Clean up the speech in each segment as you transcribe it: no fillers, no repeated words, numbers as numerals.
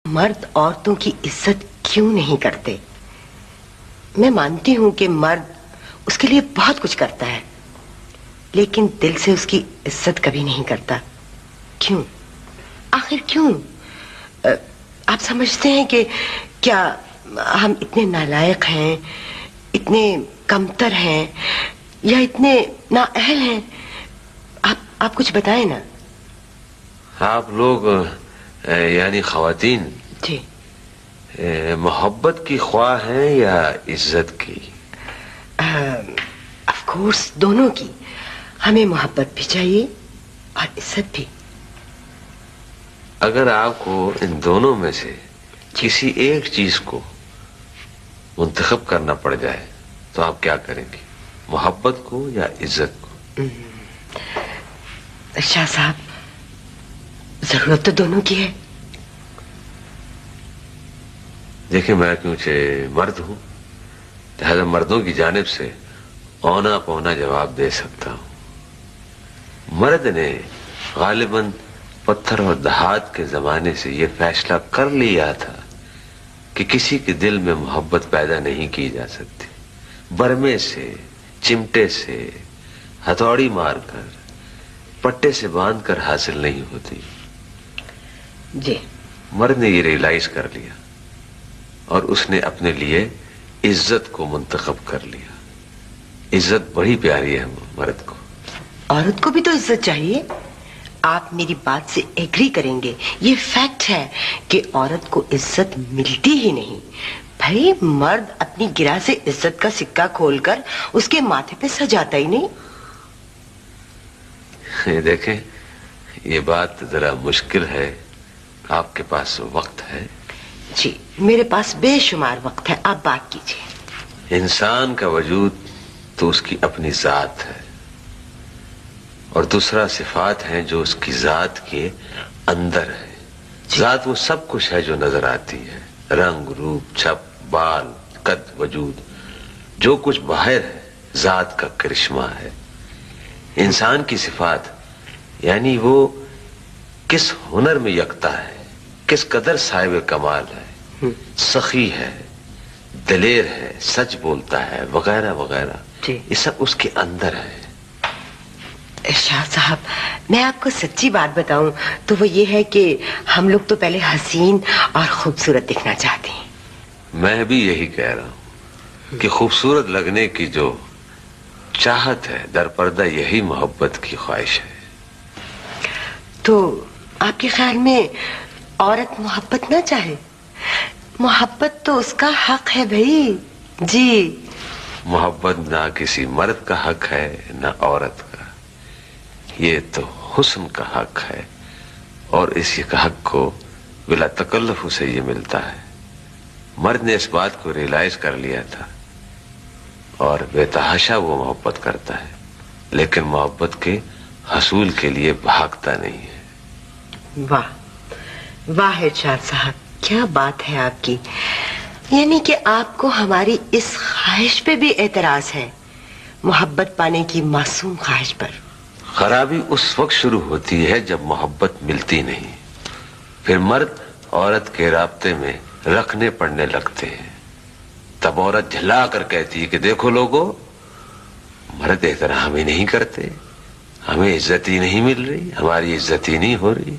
مرد عورتوں کی عزت کیوں نہیں کرتے؟ میں مانتی ہوں کہ مرد اس کے لیے بہت کچھ کرتا ہے، لیکن دل سے اس کی عزت کبھی نہیں کرتا۔ کیوں؟ آخر کیوں؟ آپ سمجھتے ہیں کہ کیا ہم اتنے نالائق ہیں، اتنے کمتر ہیں، یا اتنے نااہل ہیں؟ آپ کچھ بتائیں نا۔ آپ لوگ یعنی خواتین جی، محبت کی خواہ ہیں یا عزت کی؟ آف کورس دونوں کی۔ ہمیں محبت بھی چاہیے اور عزت بھی۔ اگر آپ کو ان دونوں میں سے کسی ایک چیز کو منتخب کرنا پڑ جائے تو آپ کیا کریں گے؟ محبت کو یا عزت کو؟ شاہ صاحب، ضرورت تو دونوں کی ہے۔ دیکھیں، میں کیونکہ مرد ہوں، لہذا مردوں کی جانب سے اونا پونا جواب دے سکتا ہوں۔ مرد نے غالباً پتھر اور دھات کے زمانے سے یہ فیصلہ کر لیا تھا کہ کسی کے دل میں محبت پیدا نہیں کی جا سکتی، برمے سے، چمٹے سے، ہتھوڑی مار کر، پٹے سے باندھ کر حاصل نہیں ہوتی۔ جی، مرد نے یہ ریئلائز کر لیا اور اس نے اپنے لیے عزت کو منتخب کر لیا۔ عزت بڑی پیاری ہے مرد کو۔ عورت کو بھی تو عزت چاہیے۔ آپ میری بات سے ایگری کریں گے، یہ فیکٹ ہے کہ عورت کو عزت ملتی ہی نہیں۔ بھائی، مرد اپنی گرہ سے عزت کا سکہ کھول کر اس کے ماتھے پہ سجاتا ہی نہیں۔ دیکھیں، یہ بات ذرا مشکل ہے۔ آپ کے پاس وقت ہے؟ جی، میرے پاس بے شمار وقت ہے، آپ بات کیجیے۔ انسان کا وجود تو اس کی اپنی ذات ہے، اور دوسرا صفات ہیں جو اس کی ذات کے اندر ہے۔ ذات وہ سب کچھ ہے جو نظر آتی ہے، رنگ، روپ، چھپ، بال، قد، وجود۔ جو کچھ باہر ہے ذات کا کرشمہ ہے۔ انسان کی صفات یعنی وہ کس ہنر میں یکتا ہے، کس قدر صاحب کمال ہے، سخی ہے، دلیر ہے، سچ بولتا ہے، وغیرہ وغیرہ، یہ سب اس کے اندر ہے۔ شاہ صاحب، میں آپ کو سچی بات بتاؤں تو وہ یہ ہے کہ ہم لوگ تو پہلے حسین اور خوبصورت دکھنا چاہتے ہیں۔ میں بھی یہی کہہ رہا ہوں کہ خوبصورت لگنے کی جو چاہت ہے در پردہ یہی محبت کی خواہش ہے۔ تو آپ کے خیال میں عورت محبت نہ چاہے؟ محبت تو اس کا حق ہے بھائی۔ جی، محبت نہ کسی مرد کا حق ہے نہ عورت کا، یہ تو حسن کا حق ہے، اور اس حق کو بلا تکلف اسے یہ ملتا ہے۔ مرد نے اس بات کو ریئلائز کر لیا تھا اور بے تحاشا وہ محبت کرتا ہے، لیکن محبت کے حصول کے لیے بھاگتا نہیں ہے۔ واہ واہ ارشاد صاحب، کیا بات ہے آپ کی۔ یعنی کہ آپ کو ہماری اس خواہش پہ بھی اعتراض ہے، محبت پانے کی معصوم خواہش پر۔ خرابی اس وقت شروع ہوتی ہے جب محبت ملتی نہیں، پھر مرد عورت کے رابطے میں رکھنے پڑنے لگتے ہیں۔ تب عورت جھلا کر کہتی ہے کہ دیکھو لوگو، مرد احترام ہی نہیں کرتے، ہمیں عزت ہی نہیں مل رہی، ہماری عزت ہی نہیں ہو رہی،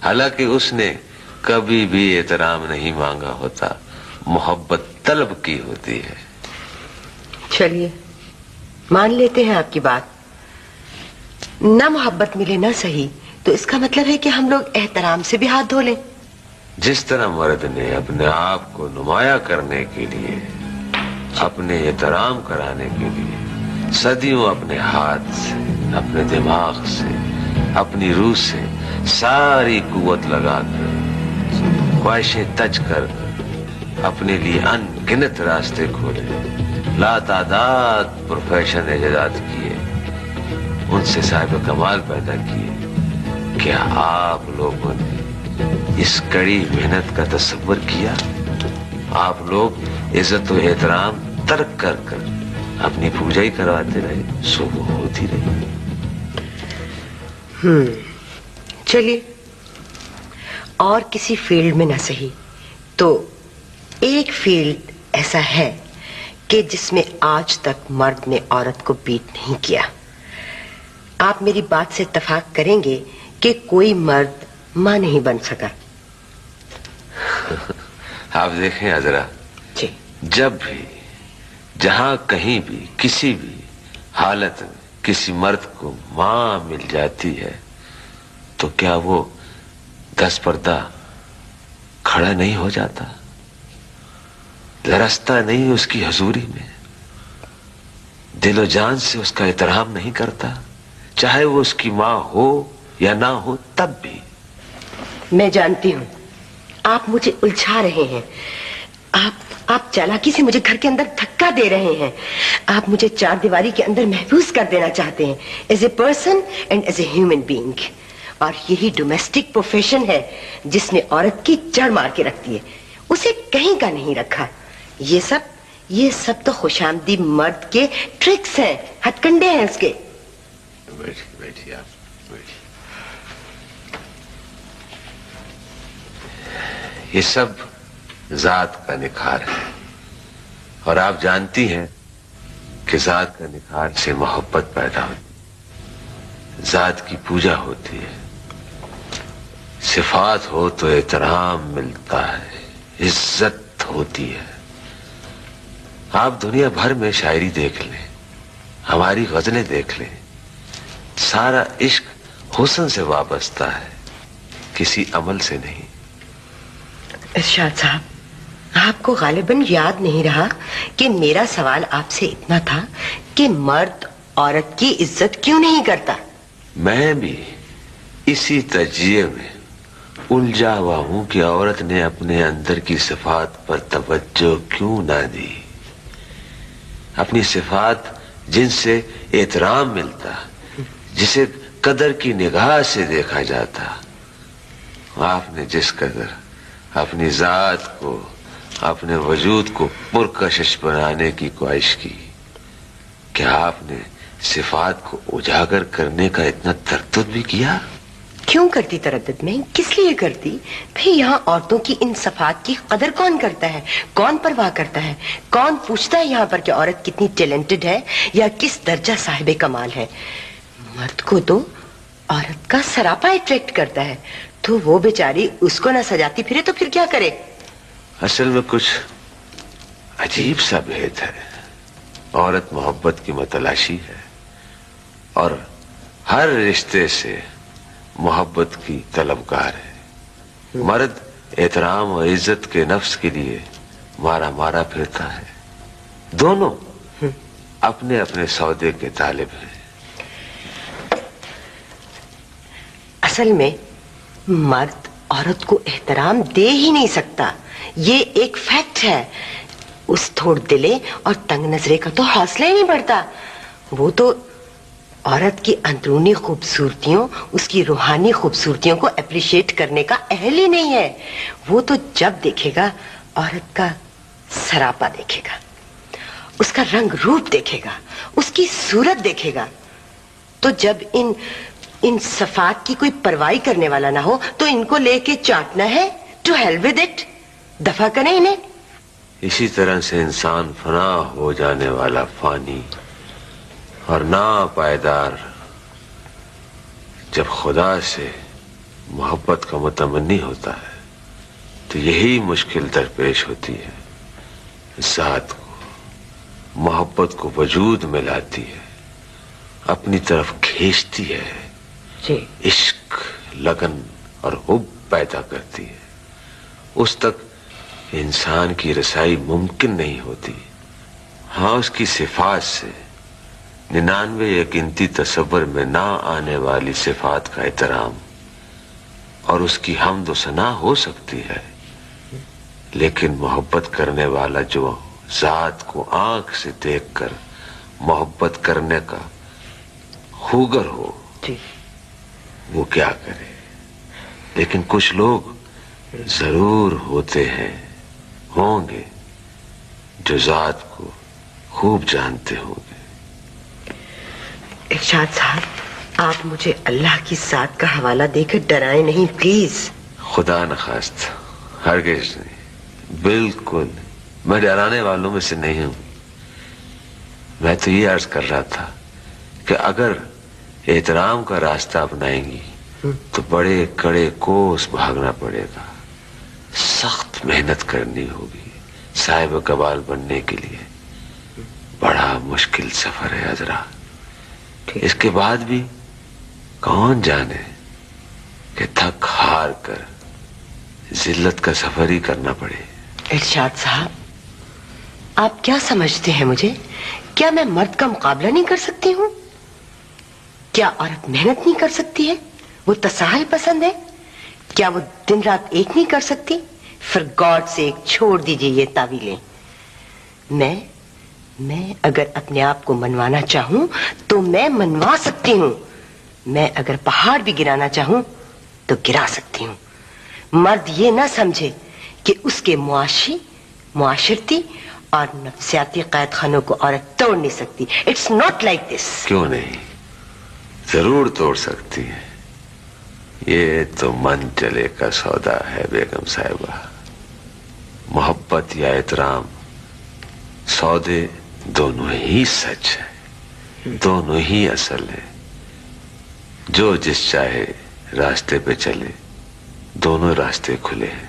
حالانکہ اس نے کبھی بھی احترام نہیں مانگا ہوتا، محبت طلب کی ہوتی ہے۔ چلیے مان لیتے ہیں آپ کی بات، نہ محبت ملے نہ صحیح، تو اس کا مطلب ہے کہ ہم لوگ احترام سے بھی ہاتھ دھو لیں۔ جس طرح مرد نے اپنے آپ کو نمایاں کرنے کے لیے، اپنے احترام کرانے کے لیے صدیوں اپنے ہاتھ سے، اپنے دماغ سے، اپنی روح سے ساری قوت لگا کر، خواہشیں تج کر اپنے لیے ان گنت راستے کھولے، لاتعداد پروفیشن ایجاد کیے، ان سے صاحب کمال پیدا کیے، کیا آپ لوگوں نے اس کڑی محنت کا تصور کیا؟ آپ لوگ عزت و احترام ترک کر کر اپنی پوجا ہی کرواتے رہے، سو وہ ہوتی رہی۔ چلیے، اور کسی فیلڈ میں نہ صحیح تو ایک فیلڈ ایسا ہے کہ جس میں آج تک مرد نے عورت کو بیٹ نہیں کیا. آپ میری بات سے اتفاق کریں گے کہ کوئی مرد ماں نہیں بن سکا. آپ دیکھیں عذرا، جی، جب بھی جہاں کہیں بھی کسی بھی حالت میں کسی مرد کو ماں مل جاتی ہے تو کیا وہ 10 پردہ کھڑا نہیں ہو جاتا؟ لرزتا نہیں اس کی حضوری میں؟ دل و جان سے اس کا احترام نہیں کرتا؟ چاہے وہ اس کی ماں ہو یا نہ ہو تب بھی. میں جانتی ہوں آپ مجھے الجھا رہے ہیں. آپ چالاکی سے مجھے گھر کے اندر دھکا دے رہے ہیں. آپ مجھے 4 دیواری کے اندر محفوظ کر دینا چاہتے ہیں as a person and as a human being. اور یہی ڈومیسٹک پروفیشن ہے جس نے عورت کی جڑ مار کے رکھ دی ہے، اسے کہیں کا نہیں رکھا. یہ سب تو خوش آمدید مرد کے ٹرکس ہیں، ہتھ کنڈے ہیں اس کے. بیٹھیے آپ بیٹھیے. یہ سب ذات کا نکھار ہے، اور آپ جانتی ہیں کہ ذات کا نکھار سے محبت پیدا ہوتی، ذات کی پوجا ہوتی ہے، صفات ہو تو احترام ملتا ہے، عزت ہوتی ہے. آپ دنیا بھر میں شاعری دیکھ لیں، ہماری غزلیں دیکھ لیں، سارا عشق حسن سے وابستہ ہے، کسی عمل سے نہیں. ارشاد صاحب، آپ کو غالباً یاد نہیں رہا کہ میرا سوال آپ سے اتنا تھا کہ مرد عورت کی عزت کیوں نہیں کرتا. میں بھی اسی تجزیے میں الجھا ہوا ہوں کہ عورت نے اپنے اندر کی صفات پر توجہ کیوں نہ دی. اپنی صفات جن سے احترام ملتا، جسے قدر کی نگاہ سے دیکھا جاتا، آپ نے جس قدر اپنی ذات کو، اپنے وجود کو پرکشش بنانے کی خواہش کی، کیا آپ نے صفات کو اجاگر کرنے کا اتنا تردد بھی کیا؟ کیوں کرتی تردد میں؟ کس لیے کرتی بھئی؟ یہاں عورتوں کی ان صفات کی قدر کون کرتا ہے؟ کون پرواہ کرتا ہے؟ کون پوچھتا ہے یہاں پر کہ عورت کتنی ٹیلنٹڈ ہے یا کس درجہ صاحب کمال ہے؟ مرد کو تو عورت کا سراپا اٹریکٹ کرتا ہے، تو وہ بیچاری اس کو نہ سجاتی پھرے تو پھر کیا کرے؟ اصل میں کچھ عجیب سا بھید ہے. عورت محبت کی متلاشی ہے اور ہر رشتے سے محبت کی طلبگار ہے. مرد احترام اور عزت کے نفس کے لیے مارا مارا پھرتا ہے. دونوں اپنے اپنے سودے کے طالب ہیں. اصل میں مرد عورت کو احترام دے ہی نہیں سکتا، یہ ایک فیکٹ ہے. اس تھوڑ دلے اور تنگ نظرے کا تو حوصلہ ہی نہیں بڑھتا. وہ تو عورت کی اندرونی خوبصورتیوں، اس کی روحانی خوبصورتیوں کو اپریشیٹ کرنے کا اہل ہی نہیں ہے. وہ تو جب دیکھے گا عورت کا سراپا دیکھے گا، اس کا رنگ روپ دیکھے گا، اس کی صورت دیکھے گا. تو جب ان صفات کی کوئی پرواہی کرنے والا نہ ہو تو ان کو لے کے چاٹنا ہے. ٹو ہیل ود اٹ، دفع کریں انہیں. اسی طرح سے انسان فنا ہو جانے والا فانی اور ناپائیدار جب خدا سے محبت کا متمنی ہوتا ہے تو یہی مشکل درپیش ہوتی ہے. ذات کو، محبت کو وجود میں لاتی ہے، اپنی طرف کھینچتی ہے، عشق، لگن اور حب پیدا کرتی ہے. اس تک انسان کی رسائی ممکن نہیں ہوتی. ہاں، اس کی صفات سے 99 یقینی تصور میں نہ آنے والی صفات کا احترام اور اس کی حمد و ثنا ہو سکتی ہے، لیکن محبت کرنے والا جو ذات کو آنکھ سے دیکھ کر محبت کرنے کا خوگر ہو وہ کیا کرے. لیکن کچھ لوگ ضرور ہوتے ہیں، ہوں گے، جو ذات کو خوب جانتے ہوں گے. ارشاد صاحب، آپ مجھے اللہ کی ذات کا حوالہ دے کر ڈرائیں نہیں پلیز. خدا نخواست، ہرگز نہیں. بالکل، میں ڈرانے والوں میں سے نہیں ہوں. میں تو یہ عرض کر رہا تھا کہ اگر احترام کا راستہ اپنائیں گی تو بڑے کڑے کوس بھاگنا پڑے گا، سخت محنت کرنی ہوگی. صاحب کمال بننے کے لیے بڑا مشکل سفر ہے عذرا. اس کے بعد بھی کون جانے کہ تھک ہار کر ذلت کا سفر ہی کرنا پڑے. ارشاد صاحب، آپ کیا سمجھتے ہیں مجھے؟ کیا میں مرد کا مقابلہ نہیں کر سکتی ہوں؟ کیا عورت محنت نہیں کر سکتی ہے؟ وہ تساہل پسند ہے؟ کیا وہ دن رات ایک نہیں کر سکتی؟ فار گاڈ سے چھوڑ دیجئے یہ تعویلیں. میں اگر اپنے آپ کو منوانا چاہوں تو میں منوا سکتی ہوں. میں اگر پہاڑ بھی گرانا چاہوں تو گرا سکتی ہوں. مرد یہ نہ سمجھے کہ اس کے معاشرتی اور نفسیاتی قید خانوں کو عورت توڑ نہیں سکتی. It's not like this. کیوں نہیں، ضرور توڑ سکتی ہے. یہ تو من چلے کا سودا ہے بیگم صاحبہ. محبت یا احترام، سودے دونوں ہی سچ ہے، دونوں ہی اصل ہے. جو جس چاہے راستے پہ چلے، دونوں راستے کھلے ہیں.